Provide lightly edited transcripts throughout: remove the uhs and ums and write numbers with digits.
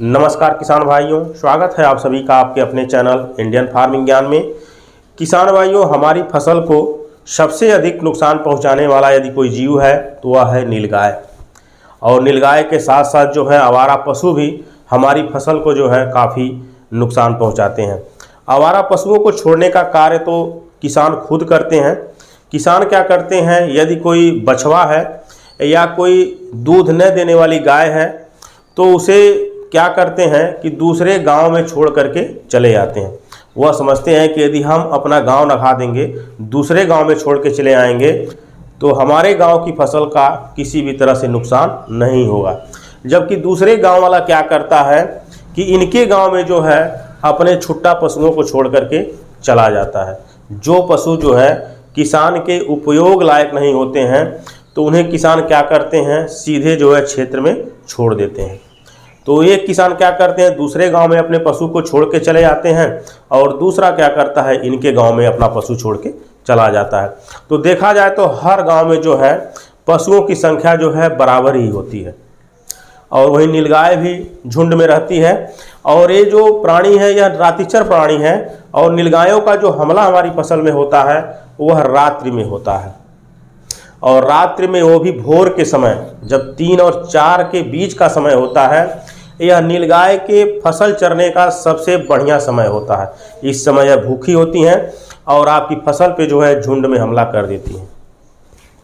नमस्कार किसान भाइयों, स्वागत है आप सभी का आपके अपने चैनल इंडियन फार्मिंग ज्ञान में। किसान भाइयों, हमारी फसल को सबसे अधिक नुकसान पहुंचाने वाला यदि कोई जीव है तो वह है नीलगाय। और नीलगाय के साथ साथ जो है आवारा पशु भी हमारी फसल को जो है काफ़ी नुकसान पहुंचाते हैं। आवारा पशुओं को छोड़ने का कार्य तो किसान खुद करते हैं। किसान क्या करते हैं, यदि कोई बछवा है या कोई दूध न देने वाली गाय है तो उसे क्या करते हैं कि दूसरे गांव में छोड़ करके चले जाते हैं। वह समझते हैं कि यदि हम अपना गांव नखा देंगे, दूसरे गांव में छोड़ के चले आएंगे तो हमारे गांव की फसल का किसी भी तरह से नुकसान नहीं होगा। जबकि दूसरे गांव वाला क्या करता है कि इनके गांव में जो है अपने छुट्टा पशुओं को छोड़ करके चला जाता है। जो पशु जो है किसान के उपयोग लायक नहीं होते हैं तो उन्हें किसान क्या करते हैं, सीधे जो है क्षेत्र में छोड़ देते हैं। तो एक किसान क्या करते हैं, दूसरे गांव में अपने पशु को छोड़ के चले जाते हैं और दूसरा क्या करता है, इनके गांव में अपना पशु छोड़ के चला जाता है। तो देखा जाए तो हर गांव में जो है पशुओं की संख्या जो है बराबर ही होती है और वही नीलगाय भी झुंड में रहती है। और ये जो प्राणी है यह रातिचर प्राणी है और नीलगायों का जो हमला हमारी फसल में होता है वह रात्रि में होता है। और रात्रि में वो भी भोर के समय, जब 3 और 4 के बीच का समय होता है, यह नीलगाय के फसल चरने का सबसे बढ़िया समय होता है। इस समय यह भूखी होती हैं और आपकी फसल पे जो है झुंड में हमला कर देती हैं।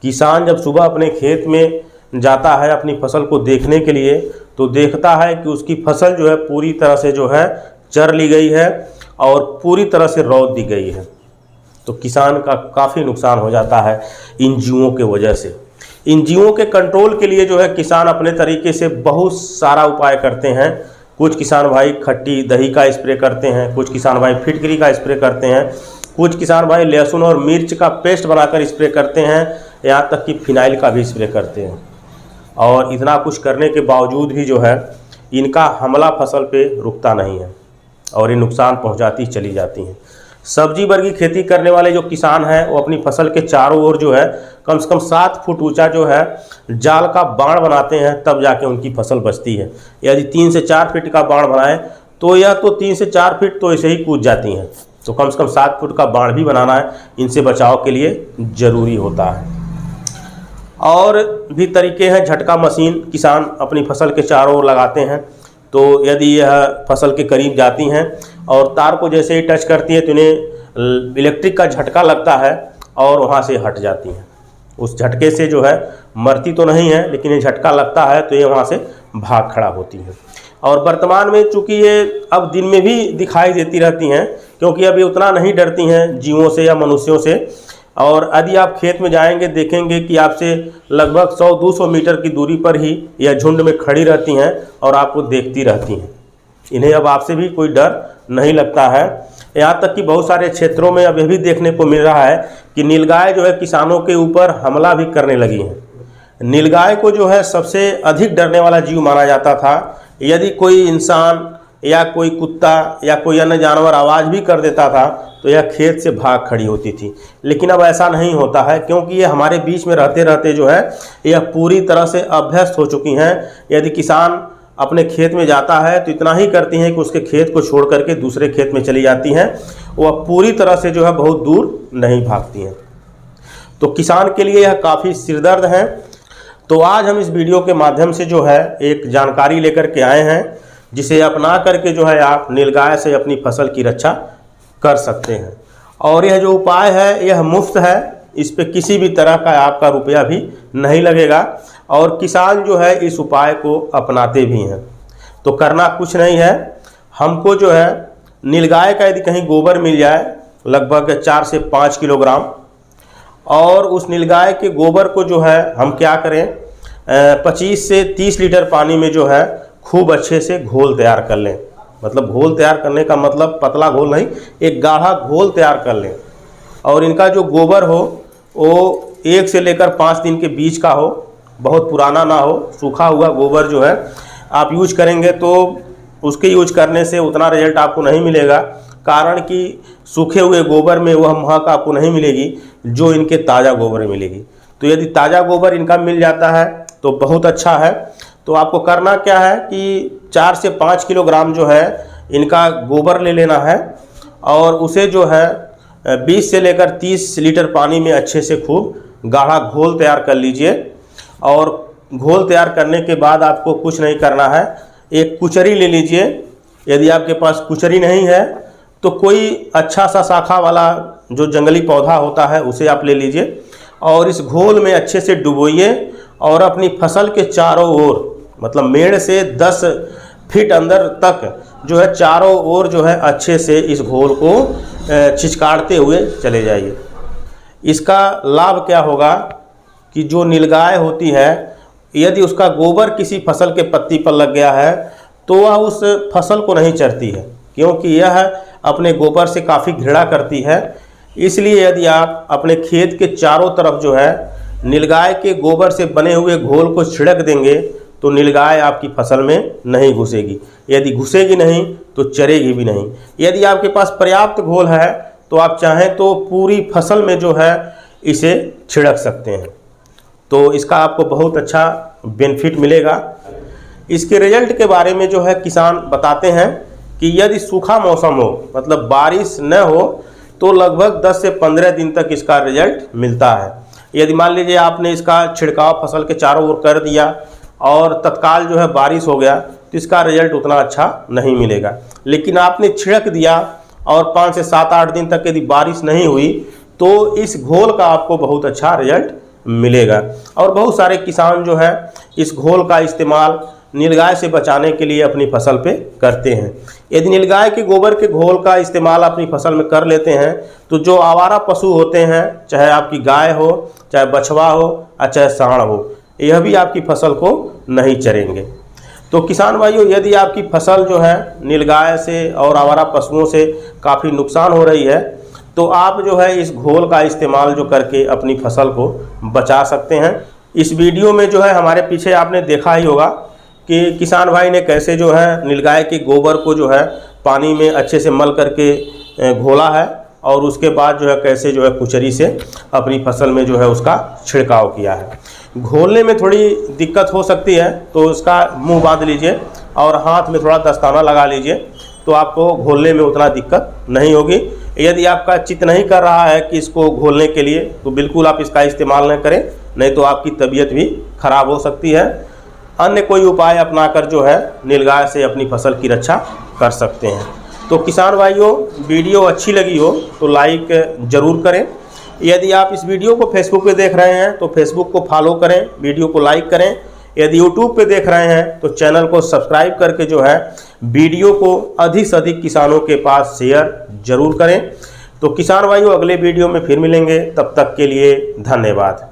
किसान जब सुबह अपने खेत में जाता है अपनी फसल को देखने के लिए तो देखता है कि उसकी फसल जो है पूरी तरह से जो है चर ली गई है और पूरी तरह से रौंद दी गई है। तो किसान का काफ़ी नुकसान हो जाता है इन जीवों के वजह से। इन जीवों के कंट्रोल के लिए जो है किसान अपने तरीके से बहुत सारा उपाय करते हैं। कुछ किसान भाई खट्टी दही का स्प्रे करते हैं, कुछ किसान भाई फिटकरी का स्प्रे करते हैं, कुछ किसान भाई लहसुन और मिर्च का पेस्ट बनाकर स्प्रे करते हैं, यहाँ तक कि फिनाइल का भी स्प्रे करते हैं। और इतना कुछ करने के बावजूद भी जो है इनका हमला फसल पे रुकता नहीं है और ये नुकसान पहुँचाती चली जाती हैं। सब्जी वर्गी खेती करने वाले जो किसान हैं वो अपनी फसल के चारों ओर जो है कम से कम 7 फुट ऊंचा जो है जाल का बाण बनाते हैं, तब जाके उनकी फसल बचती है। यदि 3 से 4 फीट का बाण बनाएं तो यह तो 3 से 4 फीट तो ऐसे ही कूद जाती हैं। तो कम से कम 7 फुट का बाण भी बनाना है, इनसे बचाव के लिए ज़रूरी होता है। और भी तरीके हैं। झटका मशीन किसान अपनी फसल के चारों ओर लगाते हैं। तो यदि यह फसल के करीब जाती हैं और तार को जैसे ही टच करती है तो इन्हें इलेक्ट्रिक का झटका लगता है और वहाँ से हट जाती हैं। उस झटके से जो है मरती तो नहीं है, लेकिन ये झटका लगता है तो ये वहाँ से भाग खड़ा होती हैं। और वर्तमान में चूँकि ये अब दिन में भी दिखाई देती रहती हैं, क्योंकि अब ये उतना नहीं डरती हैं जीवों से या मनुष्यों से। और यदि आप खेत में जाएंगे देखेंगे कि आपसे लगभग 100-200 मीटर की दूरी पर ही यह झुंड में खड़ी रहती हैं और आपको देखती रहती हैं। इन्हें अब आपसे भी कोई डर नहीं लगता है। यहाँ तक कि बहुत सारे क्षेत्रों में अब यह भी देखने को मिल रहा है कि नीलगाय जो है किसानों के ऊपर हमला भी करने लगी हैं। नीलगाय को जो है सबसे अधिक डरने वाला जीव माना जाता था। यदि कोई इंसान या कोई कुत्ता या कोई अन्य जानवर आवाज़ भी कर देता था तो यह खेत से भाग खड़ी होती थी। लेकिन अब ऐसा नहीं होता है, क्योंकि ये हमारे बीच में रहते रहते जो है यह पूरी तरह से अभ्यस्त हो चुकी हैं। यदि किसान अपने खेत में जाता है तो इतना ही करती हैं कि उसके खेत को छोड़ करके दूसरे खेत में चली जाती हैं। वह पूरी तरह से जो है बहुत दूर नहीं भागती हैं। तो किसान के लिए यह काफ़ी सिरदर्द है। तो आज हम इस वीडियो के माध्यम से जो है एक जानकारी लेकर के आए हैं, जिसे अपना करके जो है आप नीलगाय से अपनी फसल की रक्षा कर सकते हैं। और यह जो उपाय है यह मुफ्त है, इस पे किसी भी तरह का आपका रुपया भी नहीं लगेगा और किसान जो है इस उपाय को अपनाते भी हैं। तो करना कुछ नहीं है, हमको जो है नीलगाय का यदि कहीं गोबर मिल जाए लगभग 4 से 5 किलोग्राम, और उस नीलगाय के गोबर को जो है हम क्या करें 25 से 30 लीटर पानी में जो है खूब अच्छे से घोल तैयार कर लें। मतलब घोल तैयार करने का मतलब पतला घोल नहीं, एक गाढ़ा घोल तैयार कर लें। और इनका जो गोबर हो वो 1 से लेकर 5 दिन के बीच का हो, बहुत पुराना ना हो। सूखा हुआ गोबर जो है आप यूज करेंगे तो उसके यूज करने से उतना रिजल्ट आपको नहीं मिलेगा, कारण कि सूखे हुए गोबर में वह महक आपको नहीं मिलेगी जो इनके ताज़ा गोबर में मिलेगी। तो यदि ताज़ा गोबर इनका मिल जाता है तो बहुत अच्छा है। तो आपको करना क्या है कि 4 से 5 किलोग्राम जो है इनका गोबर ले लेना है और उसे जो है 20 से लेकर 30 लीटर पानी में अच्छे से खूब गाढ़ा घोल तैयार कर लीजिए। और घोल तैयार करने के बाद आपको कुछ नहीं करना है, एक कुचरी ले लीजिए। यदि आपके पास कुचरी नहीं है तो कोई अच्छा सा शाखा वाला जो जंगली पौधा होता है उसे आप ले लीजिए और इस घोल में अच्छे से डुबोइए और अपनी फसल के चारों ओर, मतलब मेड़ से 10 फीट अंदर तक जो है चारों ओर जो है अच्छे से इस घोल को छिचकाड़ते हुए चले जाइए। इसका लाभ क्या होगा कि जो नीलगाय होती है यदि उसका गोबर किसी फसल के पत्ती पर लग गया है तो वह उस फसल को नहीं चरती है, क्योंकि यह अपने गोबर से काफ़ी घृणा करती है। इसलिए यदि आप अपने खेत के चारों तरफ जो है नीलगाय के गोबर से बने हुए घोल को छिड़क देंगे तो नीलगाय आपकी फसल में नहीं घुसेगी। यदि घुसेगी नहीं तो चरेगी भी नहीं। यदि आपके पास पर्याप्त घोल है तो आप चाहें तो पूरी फसल में जो है इसे छिड़क सकते हैं, तो इसका आपको बहुत अच्छा बेनिफिट मिलेगा। इसके रिजल्ट के बारे में जो है किसान बताते हैं कि यदि सूखा मौसम हो, मतलब बारिश न हो, तो लगभग 10 से 15 दिन तक इसका रिजल्ट मिलता है। यदि मान लीजिए आपने इसका छिड़काव फसल के चारों ओर कर दिया और तत्काल जो है बारिश हो गया तो इसका रिजल्ट उतना अच्छा नहीं मिलेगा। लेकिन आपने छिड़क दिया और 5 से 7-8 दिन तक यदि बारिश नहीं हुई तो इस घोल का आपको बहुत अच्छा रिजल्ट मिलेगा। और बहुत सारे किसान जो है इस घोल का इस्तेमाल नीलगाय से बचाने के लिए अपनी फसल पे करते हैं। यदि नीलगाय के गोबर के घोल का इस्तेमाल अपनी फसल में कर लेते हैं तो जो आवारा पशु होते हैं, चाहे आपकी गाय हो, चाहे बछवा हो और चाहे सांड हो, यह भी आपकी फसल को नहीं चरेंगे। तो किसान भाइयों, यदि आपकी फसल जो है नीलगाय से और आवारा पशुओं से काफ़ी नुकसान हो रही है तो आप जो है इस घोल का इस्तेमाल जो करके अपनी फसल को बचा सकते हैं। इस वीडियो में जो है हमारे पीछे आपने देखा ही होगा कि किसान भाई ने कैसे जो है नीलगाय के गोबर को जो है पानी में अच्छे से मल करके घोला है और उसके बाद जो है कैसे जो है कुचरी से अपनी फसल में जो है उसका छिड़काव किया है। घोलने में थोड़ी दिक्कत हो सकती है तो उसका मुंह बांध लीजिए और हाथ में थोड़ा दस्ताना लगा लीजिए तो आपको घोलने में उतना दिक्कत नहीं होगी। यदि आपका चित्त नहीं कर रहा है कि इसको घोलने के लिए तो बिल्कुल आप इसका इस्तेमाल न करें, नहीं तो आपकी तबीयत भी खराब हो सकती है। अन्य कोई उपाय अपनाकर जो है नीलगाय से अपनी फसल की रक्षा कर सकते हैं। तो किसान भाइयों, वीडियो अच्छी लगी हो तो लाइक ज़रूर करें। यदि आप इस वीडियो को फेसबुक पे देख रहे हैं तो फेसबुक को फॉलो करें, वीडियो को लाइक करें। यदि यूट्यूब पे देख रहे हैं तो चैनल को सब्सक्राइब करके जो है वीडियो को अधिक से अधिक किसानों के पास शेयर जरूर करें। तो किसान भाइयों, अगले वीडियो में फिर मिलेंगे, तब तक के लिए धन्यवाद।